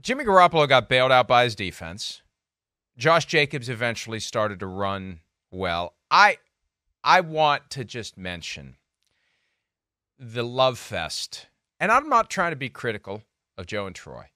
Jimmy Garoppolo got bailed out by his defense. Josh Jacobs eventually started to run well. I want to just mention the love fest. And I'm not trying to be critical of Joe and Troy,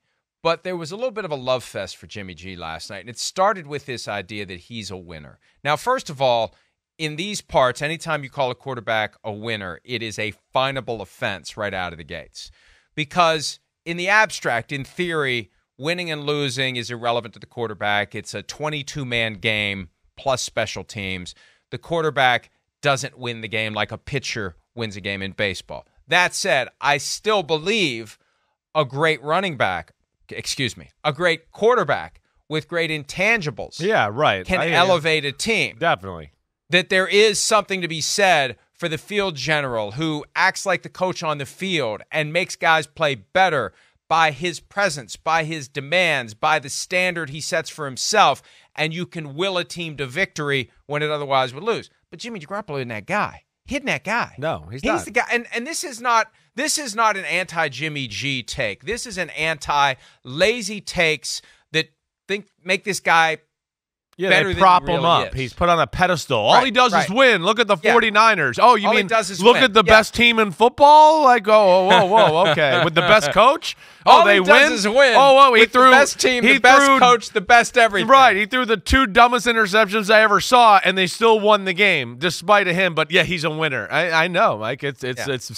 but there was a little bit of a love fest for Jimmy G last night, and it started with this idea that he's a winner. Now, first of all, in these parts, anytime you call a quarterback a winner, it is a finable offense right out of the gates. Because in the abstract, in theory, winning and losing is irrelevant to the quarterback. It's a 22-man game plus special teams. The quarterback doesn't win the game like a pitcher wins a game in baseball. That said, I still believe a great a great quarterback with great intangibles can elevate a team. Definitely. That there is something to be said for the field general who acts like the coach on the field and makes guys play better by his presence, by his demands, by the standard he sets for himself, and you can will a team to victory when it otherwise would lose. But Jimmy Garoppolo isn't that guy. He isn't that guy. No, he's not. He's the guy. And this is not an anti-Jimmy G take. This is an anti-lazy takes that make this guy better they prop than he him really up. is. He's put on a pedestal. All he does is win. Look at the 49ers. Oh, you All he mean does is look win. at the best team in football? Like, whoa, okay. With the best coach? All they he win? does is win. Oh, he with threw the best team, the best coach, the best everything. Right. He threw the 2 dumbest interceptions I ever saw, and they still won the game despite of him. But, yeah, he's a winner. I know. Like, it's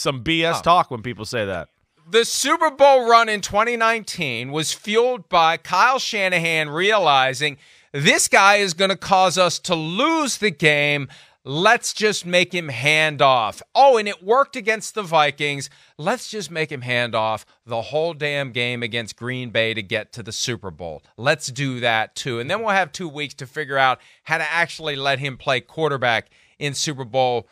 some BS talk when people say that. The Super Bowl run in 2019 was fueled by Kyle Shanahan realizing this guy is going to cause us to lose the game. Let's just make him hand off. Oh, and it worked against the Vikings. Let's just make him hand off the whole damn game against Green Bay to get to the Super Bowl. Let's do that too. And then we'll have 2 weeks to figure out how to actually let him play quarterback in Super Bowl,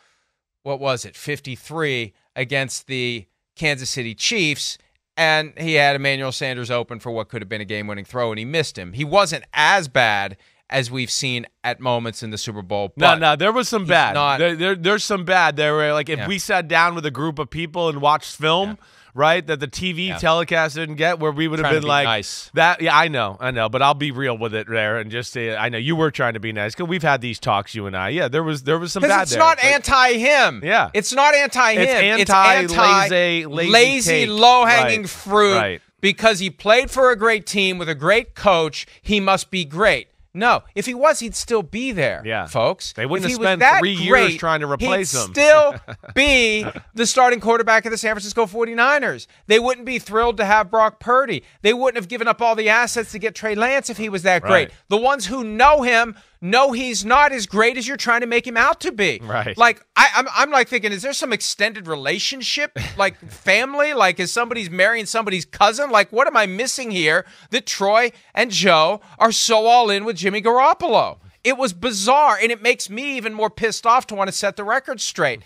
53 against the Kansas City Chiefs. And he had Emmanuel Sanders open for what could have been a game-winning throw, and he missed him. He wasn't as bad as we've seen at moments in the Super Bowl. No, there was some bad. There's some bad. There were like if we sat down with a group of people and watched film, right, that the TV telecast didn't get, where we would have been like nice. That. Yeah, I know, but I'll be real with it there and just say I know you were trying to be nice because we've had these talks, you and I. Yeah, there was some bad. It's not anti-him. Yeah, it's not anti-him. It's anti-lazy low-hanging fruit. Right. Because he played for a great team with a great coach, he must be great. No, if he was, he'd still be there, folks. They wouldn't have spent 3 years trying to replace him. He'd still be the starting quarterback of the San Francisco 49ers. They wouldn't be thrilled to have Brock Purdy. They wouldn't have given up all the assets to get Trey Lance if he was that great. The ones who know him know he's not as great as you're trying to make him out to be. Right. Like, I'm like thinking, is there some extended relationship, like family? Like, is somebody's marrying somebody's cousin? Like, what am I missing here that Troy and Joe are so all in with Jimmy Garoppolo? It was bizarre, and it makes me even more pissed off to want to set the record straight.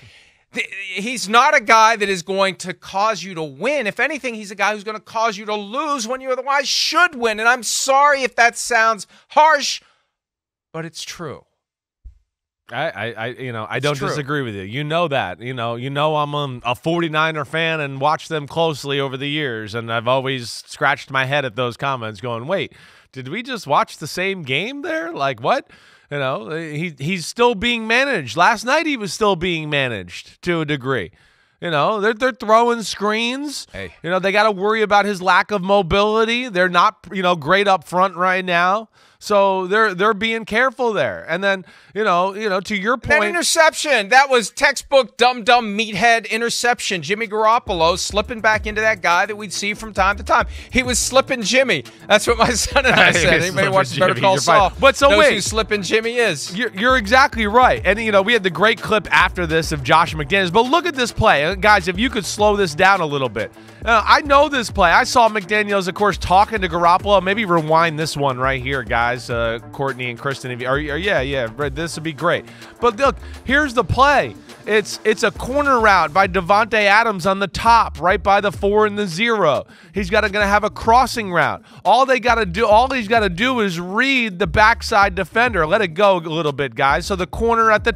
He's not a guy that is going to cause you to win. If anything, he's a guy who's going to cause you to lose when you otherwise should win. And I'm sorry if that sounds harsh, but it's true. I don't disagree with you. You know that. You know I'm a 49er fan and watched them closely over the years, and I've always scratched my head at those comments going, wait, did we just watch the same game there? Like, what? He's still being managed. Last night he was still being managed to a degree. They're throwing screens. Hey. They got to worry about his lack of mobility. They're not, great up front right now. So they're being careful there. And then, to your point. That interception, that was textbook dumb meathead interception. Jimmy Garoppolo slipping back into that guy that we'd see from time to time. He was slipping Jimmy. That's what my son and I said. Anybody watch Better Call Saul but so knows wait, who slipping Jimmy is. You're exactly right. And, we had the great clip after this of Josh McDaniels. But look at this play. Guys, if you could slow this down a little bit. I know this play. I saw McDaniels, of course, talking to Garoppolo. Maybe rewind this one right here, guys. Courtney and Kristen, this would be great. But look, here's the play. It's a corner route by Devontae Adams on the top, right by the 4 and the 0. He's going to have a crossing route. All he's got to do is read the backside defender. Let it go a little bit, guys. So the corner at the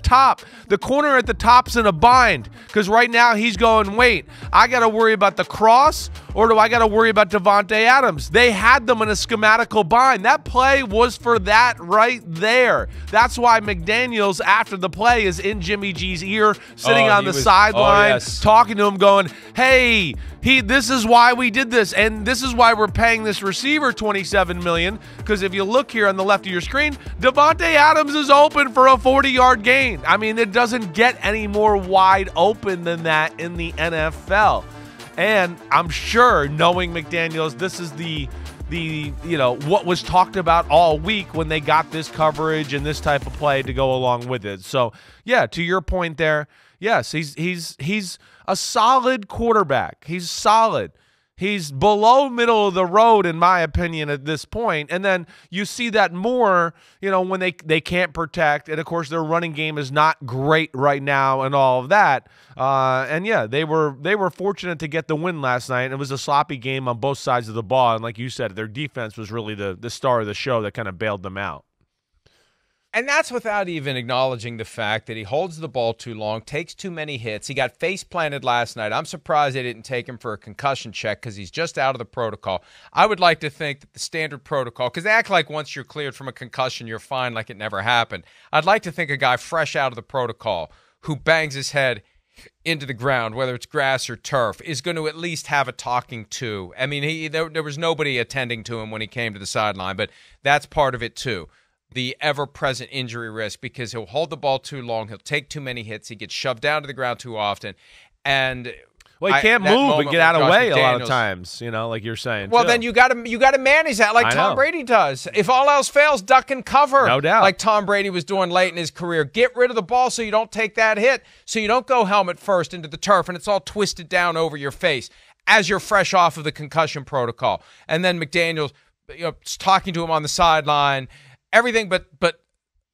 top's in a bind because right now he's going, wait, I got to worry about the cross Ross, or do I got to worry about Devontae Adams? They had them in a schematical bind. That play was for that right there. That's why McDaniels, after the play, is in Jimmy G's ear, sitting on the sideline, talking to him, going, hey, this is why we did this, and this is why we're paying this receiver $27 million, because if you look here on the left of your screen, Devontae Adams is open for a 40-yard gain. I mean, it doesn't get any more wide open than that in the NFL. And I'm sure, knowing McDaniels, this is the what was talked about all week when they got this coverage and this type of play to go along with it. So, yeah, to your point there, yes, he's a solid quarterback. He's solid. He's below middle of the road, in my opinion, at this point. And then you see that more, when they can't protect. And, of course, their running game is not great right now and all of that. And, yeah, they were fortunate to get the win last night. It was a sloppy game on both sides of the ball. And like you said, their defense was really the star of the show that kind of bailed them out. And that's without even acknowledging the fact that he holds the ball too long, takes too many hits. He got face planted last night. I'm surprised they didn't take him for a concussion check because he's just out of the protocol. I would like to think that the standard protocol, because they act like once you're cleared from a concussion, you're fine, like it never happened. I'd like to think a guy fresh out of the protocol who bangs his head into the ground, whether it's grass or turf, is going to at least have a talking to. I mean, there was nobody attending to him when he came to the sideline, but that's part of it too. The ever-present injury risk, because he'll hold the ball too long, he'll take too many hits, he gets shoved down to the ground too often, and he can't move and get out of the way a lot of times, like you're saying. Well, then you got to manage that like Tom Brady does. If all else fails, duck and cover. No doubt. Like Tom Brady was doing late in his career. Get rid of the ball so you don't take that hit, so you don't go helmet first into the turf and it's all twisted down over your face as you're fresh off of the concussion protocol. And then McDaniels, talking to him on the sideline, everything but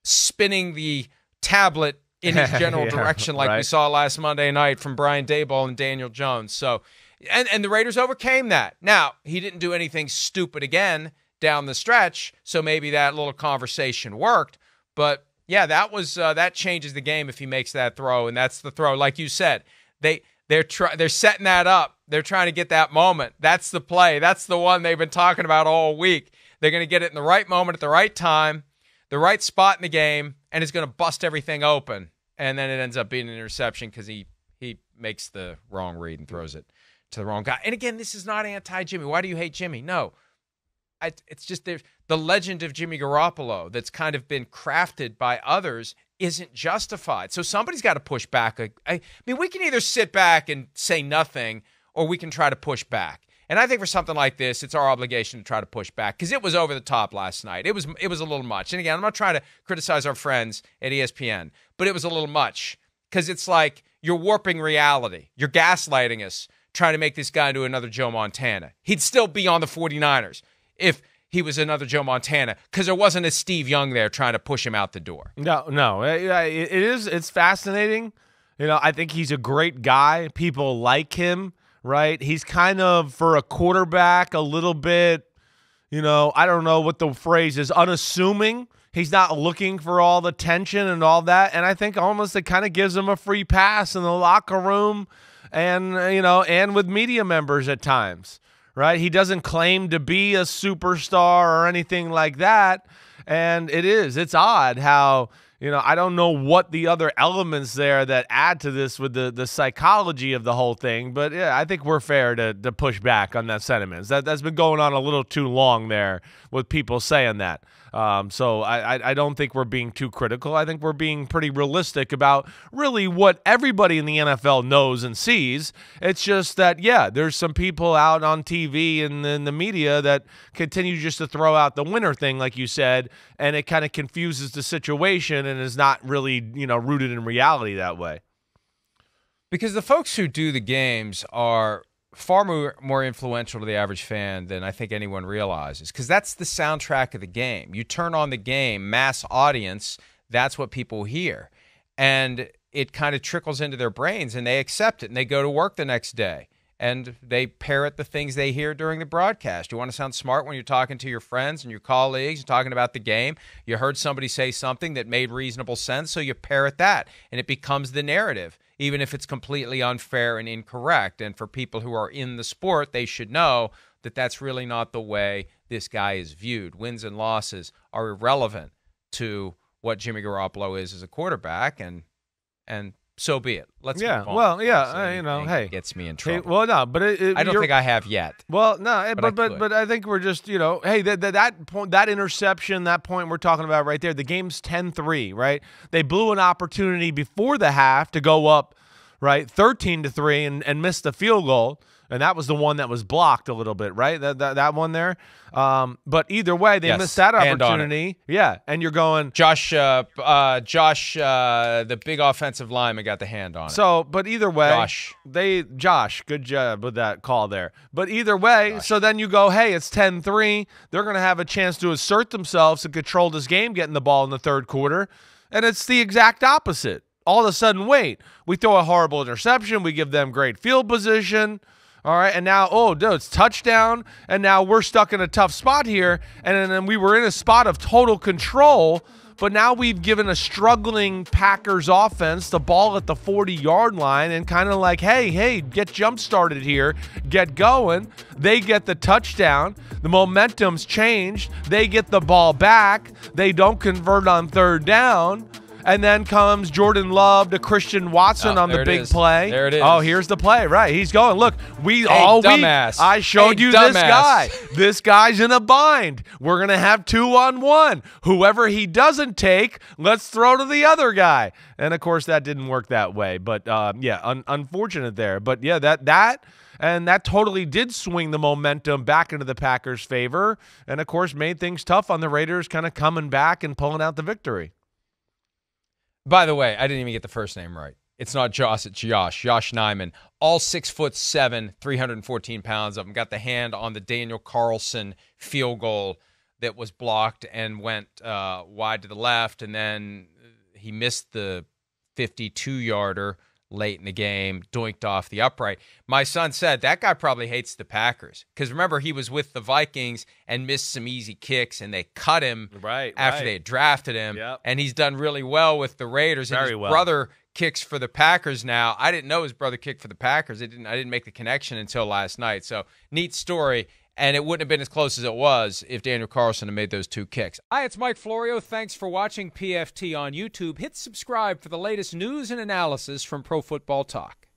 spinning the tablet in his general direction like we saw last Monday night from Brian Daboll and Daniel Jones. So, and the Raiders overcame that. Now, he didn't do anything stupid again down the stretch, so maybe that little conversation worked. But, yeah, that changes the game if he makes that throw, and that's the throw. Like you said, they're setting that up. They're trying to get that moment. That's the play. That's the one they've been talking about all week. They're going to get it in the right moment at the right time, the right spot in the game, and it's going to bust everything open. And then it ends up being an interception because he makes the wrong read and throws it to the wrong guy. And again, this is not anti-Jimmy. Why do you hate Jimmy? No. It's just the legend of Jimmy Garoppolo that's kind of been crafted by others isn't justified. So somebody's got to push back. I mean, we can either sit back and say nothing, or we can try to push back. And I think for something like this, it's our obligation to try to push back because it was over the top last night. It was a little much. And again, I'm not trying to criticize our friends at ESPN, but it was a little much because it's like you're warping reality. You're gaslighting us, trying to make this guy into another Joe Montana. He'd still be on the 49ers if he was another Joe Montana because there wasn't a Steve Young there trying to push him out the door. No. It's fascinating. I think he's a great guy. People like him. Right? He's kind of, for a quarterback, a little bit, I don't know what the phrase is, unassuming. He's not looking for all the tension and all that. And I think almost it kind of gives him a free pass in the locker room and, and with media members at times. Right? He doesn't claim to be a superstar or anything like that. And it's odd how, I don't know what the other elements there that add to this with the psychology of the whole thing, but yeah, I think we're fair to push back on that sentiment. That's been going on a little too long there with people saying that. So I don't think we're being too critical. I think we're being pretty realistic about really what everybody in the NFL knows and sees. It's just that, yeah, there's some people out on TV and in the media that continue just to throw out the winner thing, like you said, and it kind of confuses the situation and is not really, rooted in reality that way. Because the folks who do the games are far more influential to the average fan than I think anyone realizes, because that's the soundtrack of the game. You turn on the game, mass audience, that's what people hear. And it kind of trickles into their brains, and they accept it, and they go to work the next day, and they parrot the things they hear during the broadcast. You want to sound smart when you're talking to your friends and your colleagues, you're talking about the game. You heard somebody say something that made reasonable sense, so you parrot that, and it becomes the narrative. even if it's completely unfair and incorrect. And for people who are in the sport, they should know that that's really not the way this guy is viewed. Wins and losses are irrelevant to what Jimmy Garoppolo is as a quarterback, and so be it. Let's move on. Well, yeah, So hey, gets me in trouble. well, no, but I don't think I have yet. Well, no, But but I think we're just, hey, that point, that interception, that point we're talking about right there, the game's 10-3, right? They blew an opportunity before the half to go up, right, 13-3 and missed the field goal. And that was the one that was blocked a little bit, right? That one there. But either way, they missed that opportunity. Yeah, and you're going Josh, the big offensive lineman got the hand on it. So, but either way, Josh, good job with that call there. But either way, so then you go, hey, it's 10-3. They're going to have a chance to assert themselves and control this game, getting the ball in the third quarter. And it's the exact opposite. All of a sudden, wait, we throw a horrible interception. We give them great field position. All right, and now, it's touchdown, and now we're stuck in a tough spot here, and then we were in a spot of total control, but now we've given a struggling Packers offense the ball at the 40-yard line and kind of like, hey, get jump-started here, get going. They get the touchdown. The momentum's changed. They get the ball back. They don't convert on third down. And then comes Jordan Love to Christian Watson on the big play. There it is. Oh, here's the play. Right. He's going. Look, I showed you this guy. This guy's in a bind. We're going to have 2-on-1. Whoever he doesn't take, let's throw to the other guy. And, of course, that didn't work that way. But, unfortunate there. But, yeah, that totally did swing the momentum back into the Packers' favor and, of course, made things tough on the Raiders kind of coming back and pulling out the victory. By the way, I didn't even get the first name right. It's not Josh, it's Josh. Josh Nijman. All 6'7", 314 pounds of him. Got the hand on the Daniel Carlson field goal that was blocked and went wide to the left, and then he missed the 52-yarder late in the game, doinked off the upright. My son said that guy probably hates the Packers because remember he was with the Vikings and missed some easy kicks and they cut him after they had drafted him. Yep. And he's done really well with the Raiders. And his brother kicks for the Packers now. I didn't know his brother kicked for the Packers. I didn't make the connection until last night. So neat story. And it wouldn't have been as close as it was if Daniel Carlson had made those two kicks. Hi, it's Mike Florio. Thanks for watching PFT on YouTube. Hit subscribe for the latest news and analysis from Pro Football Talk.